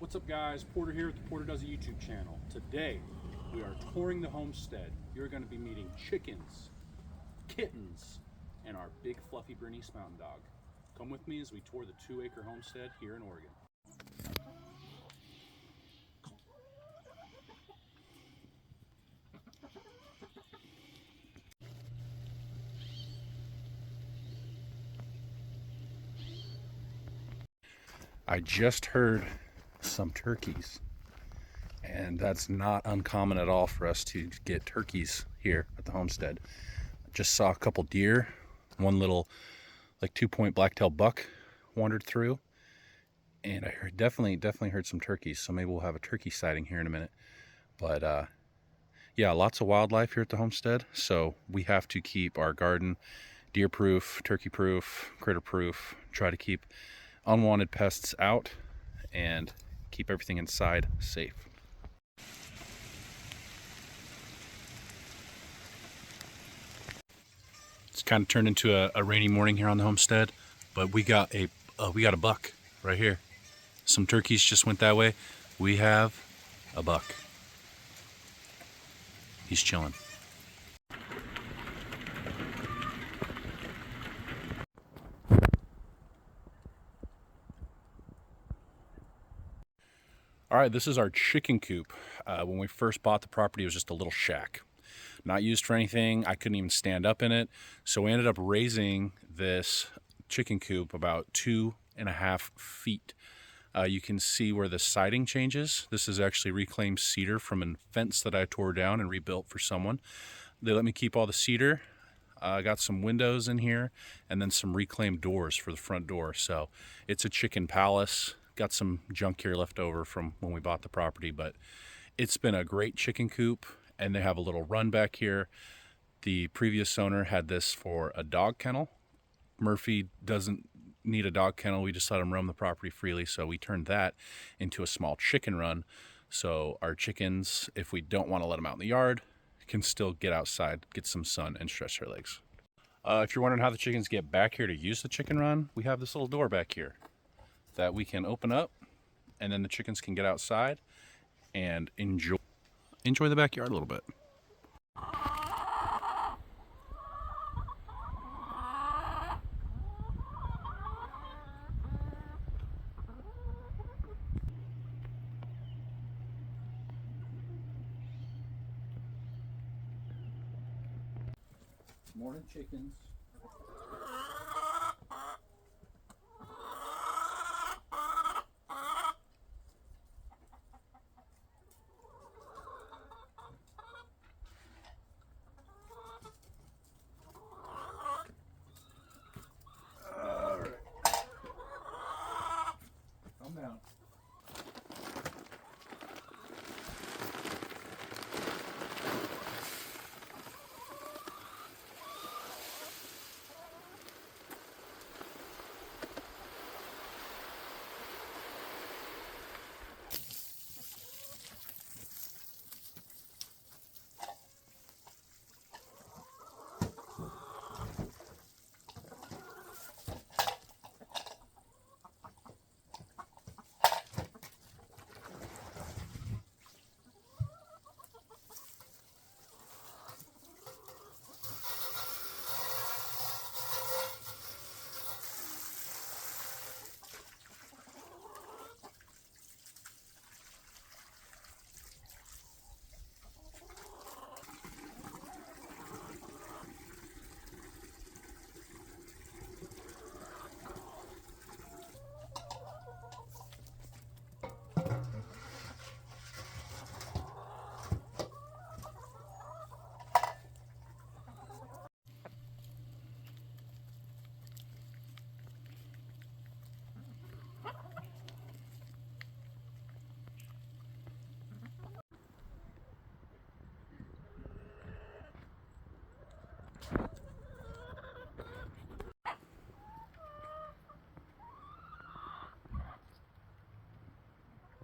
What's up guys, Porter here at the Porter Does a YouTube channel. Today we are touring the homestead. You're going to be meeting chickens, kittens, and our big fluffy Bernese Mountain Dog. Come with me as we tour the 2-acre homestead here in Oregon. I just heard some turkeys, and that's not uncommon at all for us to get turkeys here at the homestead. I just saw a couple deer, one little like 2-point black-tailed buck wandered through, and I heard, definitely heard some turkeys, so maybe we'll have a turkey sighting here in a minute. But yeah, lots of wildlife here at the homestead, so we have to keep our garden deer proof, turkey proof, critter proof, try to keep unwanted pests out and keep everything inside safe. It's kind of turned into a rainy morning here on the homestead, but we got a buck right here. Some turkeys just went that way. We have a buck. He's chilling. All right, this is our chicken coop. When we first bought the property, it was just a little shack. Not used for anything. I couldn't even stand up in it. So we ended up raising this chicken coop about 2.5 feet. You can see where the siding changes. This is actually reclaimed cedar from a fence that I tore down and rebuilt for someone. They let me keep all the cedar. I got some windows in here and then some reclaimed doors for the front door. So it's a chicken palace. Got some junk here left over from when we bought the property, but it's been a great chicken coop, and they have a little run back here. The previous owner had this for a dog kennel. Murphy doesn't need a dog kennel. We just let him roam the property freely, so we turned that into a small chicken run. So our chickens, if we don't want to let them out in the yard, can still get outside, get some sun, and stretch their legs. If you're wondering how the chickens get back here to use the chicken run, we have this little door back here that we can open up, and then the chickens can get outside and enjoy the backyard a little bit. Morning chickens. Calm down.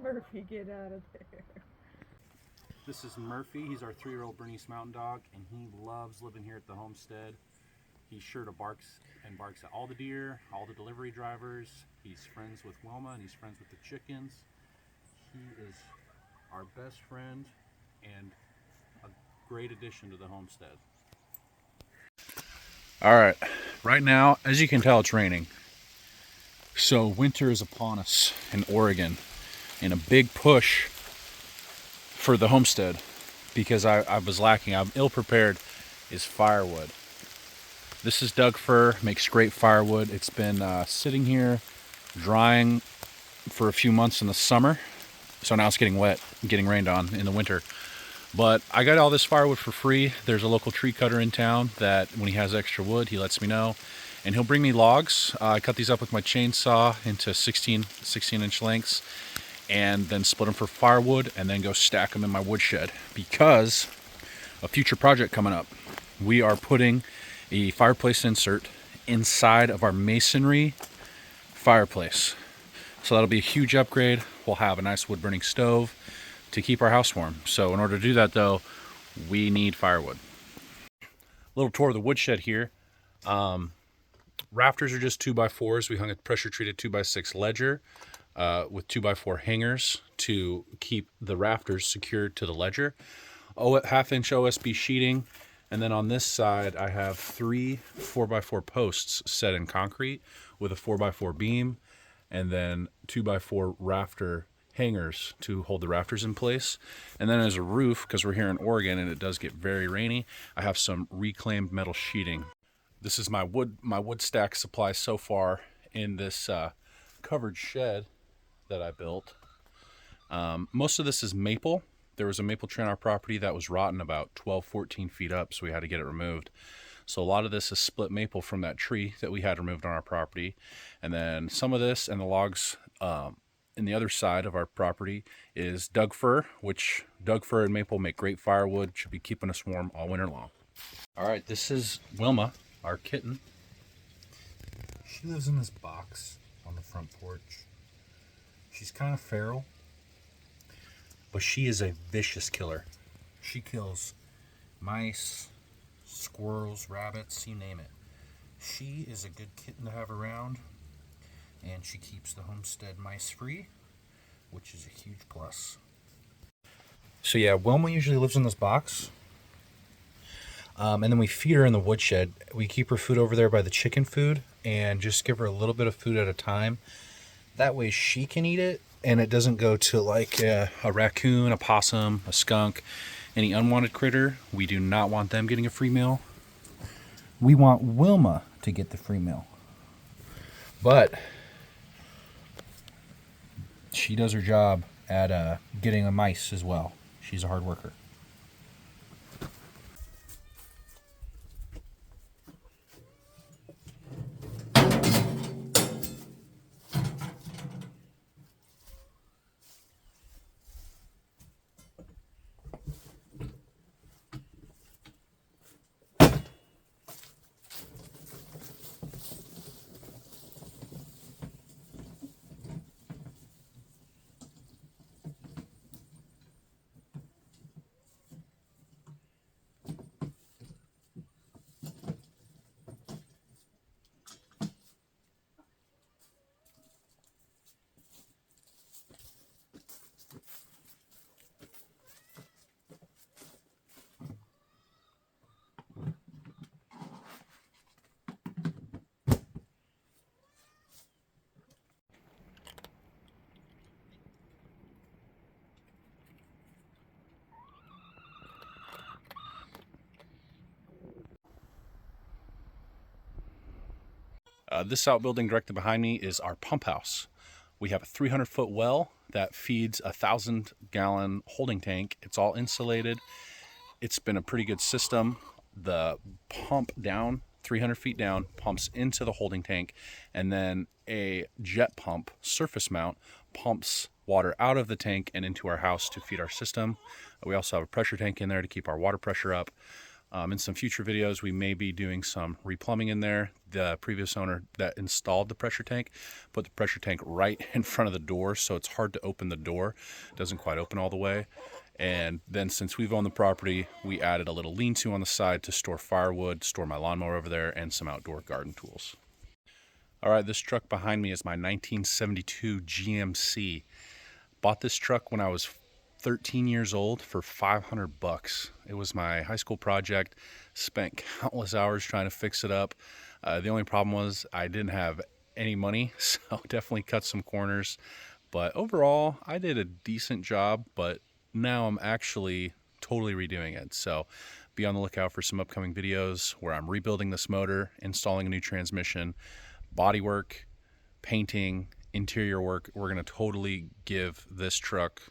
Murphy, get out of there. This is Murphy. He's our 3-year-old Bernese Mountain Dog, and he loves living here at the homestead. He sure to barks at all the deer, all the delivery drivers. He's friends with Wilma, and he's friends with the chickens. He is our best friend and a great addition to the homestead. All right, right now, as you can tell, it's raining. So winter is upon us in Oregon, and a big push for the homestead, because I was lacking, I'm ill prepared, is firewood. This is Doug fir, makes great firewood. It's been sitting here drying for a few months in the summer, so now it's getting wet, getting rained on in the winter. But I got all this firewood for free. There's a local tree cutter in town that when he has extra wood, he lets me know, and he'll bring me logs. I cut these up with my chainsaw into 16-inch lengths, and then split them for firewood, and then go stack them in my woodshed, because a future project coming up. We are putting a fireplace insert inside of our masonry fireplace. So that'll be a huge upgrade. We'll have a nice wood burning stove to keep our house warm. So in order to do that though, we need firewood. Little tour of the woodshed here. Rafters are just 2x4s. We hung a pressure treated 2x6 ledger with 2x4 hangers to keep the rafters secured to the ledger. 1/2-inch OSB sheeting. And then on this side, I have 3 4x4 posts set in concrete with a 4x4 beam, and then 2x4 rafter hangers to hold the rafters in place. And then as a roof, because we're here in Oregon and it does get very rainy, I have some reclaimed metal sheeting. This is my wood stack supply so far in this covered shed that I built. Most of this is maple. There was a maple tree on our property that was rotten about 12-14 feet up, so we had to get it removed. So a lot of this is split maple from that tree that we had removed on our property. And then some of this and the logs in the other side of our property is Doug fir, which Doug fir and maple make great firewood, should be keeping us warm all winter long. All right, this is Wilma, our kitten. She lives in this box on the front porch. She's kind of feral, but she is a vicious killer. She kills mice, squirrels, rabbits, you name it. She is a good kitten to have around, and she keeps the homestead mice free, which is a huge plus. So yeah, Wilma usually lives in this box. And then we feed her in the woodshed. We keep her food over there by the chicken food and just give her a little bit of food at a time. That way she can eat it and it doesn't go to like a raccoon, a possum, a skunk, any unwanted critter. We do not want them getting a free meal. We want Wilma to get the free meal. But she does her job at getting the mice as well. She's a hard worker. This outbuilding directly behind me is our pump house. We have a 300-foot well that feeds a 1,000-gallon holding tank. It's all insulated. It's been a pretty good system. The pump down, 300 feet down, pumps into the holding tank, and then a jet pump, surface mount, pumps water out of the tank and into our house to feed our system. We also have a pressure tank in there to keep our water pressure up. In some future videos, we may be doing some replumbing in there. The previous owner that installed the pressure tank put the pressure tank right in front of the door, so it's hard to open the door. It doesn't quite open all the way. And then since we've owned the property, we added a little lean-to on the side to store firewood, store my lawnmower over there, and some outdoor garden tools. All right, this truck behind me is my 1972 GMC. Bought this truck when I was 13 years old for 500 bucks. It was my high school project. Spent countless hours trying to fix it up. The only problem was I didn't have any money, so definitely cut some corners. But overall, I did a decent job, but now I'm actually totally redoing it. So be on the lookout for some upcoming videos where I'm rebuilding this motor, installing a new transmission, body work, painting, interior work. We're going to totally give this truck,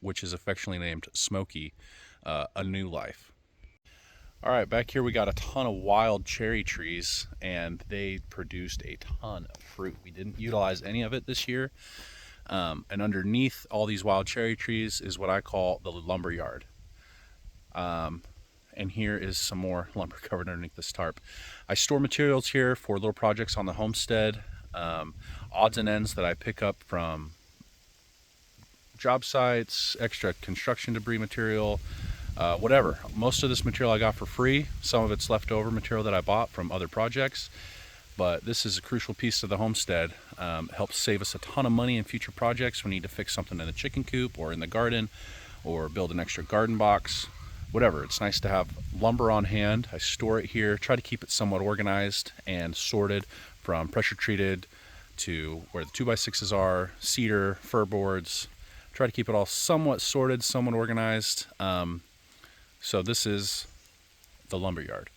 which is affectionately named Smokey, a new life. All right, back here we got a ton of wild cherry trees, and they produced a ton of fruit. We didn't utilize any of it this year. And underneath all these wild cherry trees is what I call the lumber yard. And here is some more lumber covered underneath this tarp. I store materials here for little projects on the homestead, odds and ends that I pick up from job sites, extra construction debris material, whatever. Most of this material I got for free. Some of it's leftover material that I bought from other projects. But this is a crucial piece of the homestead. Helps save us a ton of money in future projects. We need to fix something in the chicken coop or in the garden or build an extra garden box, whatever. It's nice to have lumber on hand. I store it here, try to keep it somewhat organized and sorted, from pressure treated to where the 2x6s are, cedar, fir boards. Try to keep it all somewhat sorted, somewhat organized. So this is the lumber yard.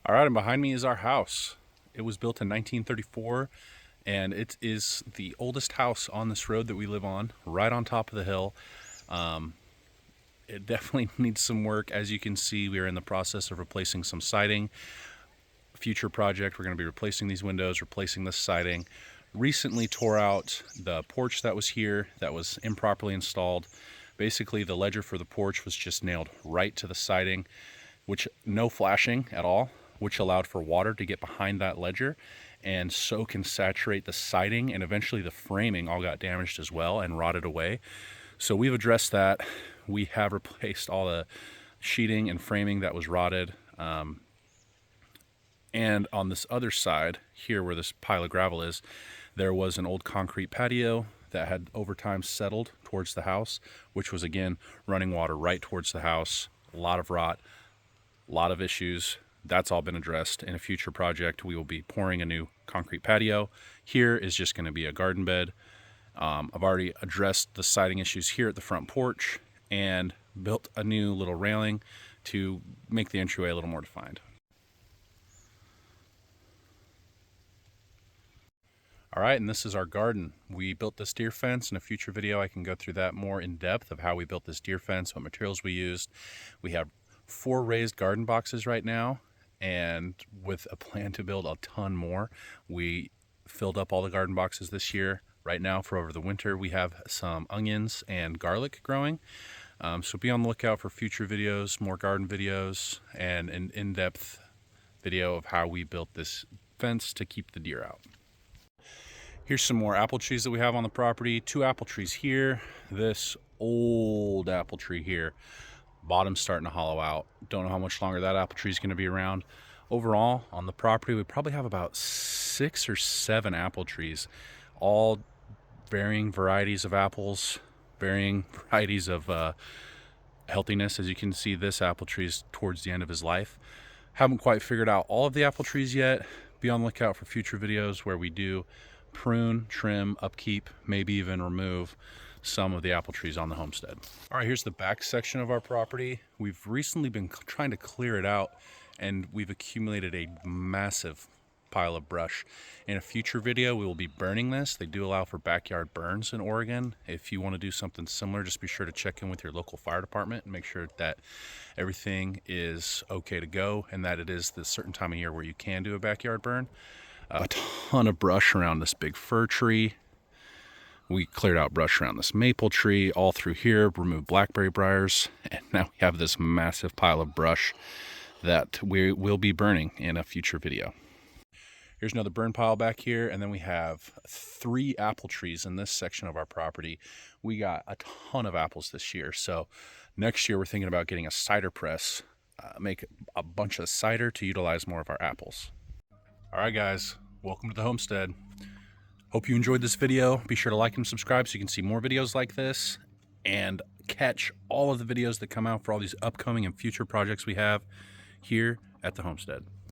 All right, and behind me is our house. It was built in 1934, and it is the oldest house on this road that we live on, right on top of the hill. It definitely needs some work. As you can see, we are in the process of replacing some siding. Future project, we're going to be replacing these windows, replacing this siding. Recently tore out the porch that was here that was improperly installed. Basically, the ledger for the porch was just nailed right to the siding, which no flashing at all, which allowed for water to get behind that ledger and soak and saturate the siding, and eventually the framing all got damaged as well and rotted away. So we've addressed that. We have replaced all the sheeting and framing that was rotted. And on this other side here where this pile of gravel is, there was an old concrete patio that had over time settled towards the house, which was again running water right towards the house. A lot of rot, a lot of issues. That's all been addressed. In a future project, we will be pouring a new concrete patio. Here is just going to be a garden bed. I've already addressed the siding issues here at the front porch and built a new little railing to make the entryway a little more defined. All right, and this is our garden. We built this deer fence. In a future video, I can go through that more in depth of how we built this deer fence, what materials we used. We have 4 raised garden boxes right now, and with a plan to build a ton more. We filled up all the garden boxes this year. Right now, for over the winter, we have some onions and garlic growing. So be on the lookout for future videos, more garden videos, and an in-depth video of how we built this fence to keep the deer out. Here's some more apple trees that we have on the property. 2 apple trees here. This old apple tree here. Bottom's starting to hollow out. Don't know how much longer that apple tree is going to be around. Overall, on the property, we probably have about 6 or 7 apple trees, all varying varieties of apples, varying varieties of healthiness. As you can see, this apple tree is towards the end of his life. Haven't quite figured out all of the apple trees yet. Be on the lookout for future videos where we do prune, trim, upkeep, maybe even remove some of the apple trees on the homestead. All right, here's the back section of our property. We've recently been trying to clear it out, and we've accumulated a massive pile of brush. In a future video, we will be burning this. They do allow for backyard burns in Oregon. If you want to do something similar, just be sure to check in with your local fire department and make sure that everything is okay to go, and that it is the certain time of year where you can do a backyard burn. A ton of brush around this big fir tree. We cleared out brush around this maple tree, all through here, removed blackberry briars, and now we have this massive pile of brush that we will be burning in a future video. Here's another burn pile back here, and then we have 3 apple trees in this section of our property. We got a ton of apples this year, so next year we're thinking about getting a cider press, make a bunch of cider to utilize more of our apples. All right, guys, welcome to the homestead. Hope you enjoyed this video. Be sure to like and subscribe so you can see more videos like this and catch all of the videos that come out for all these upcoming and future projects we have here at the homestead.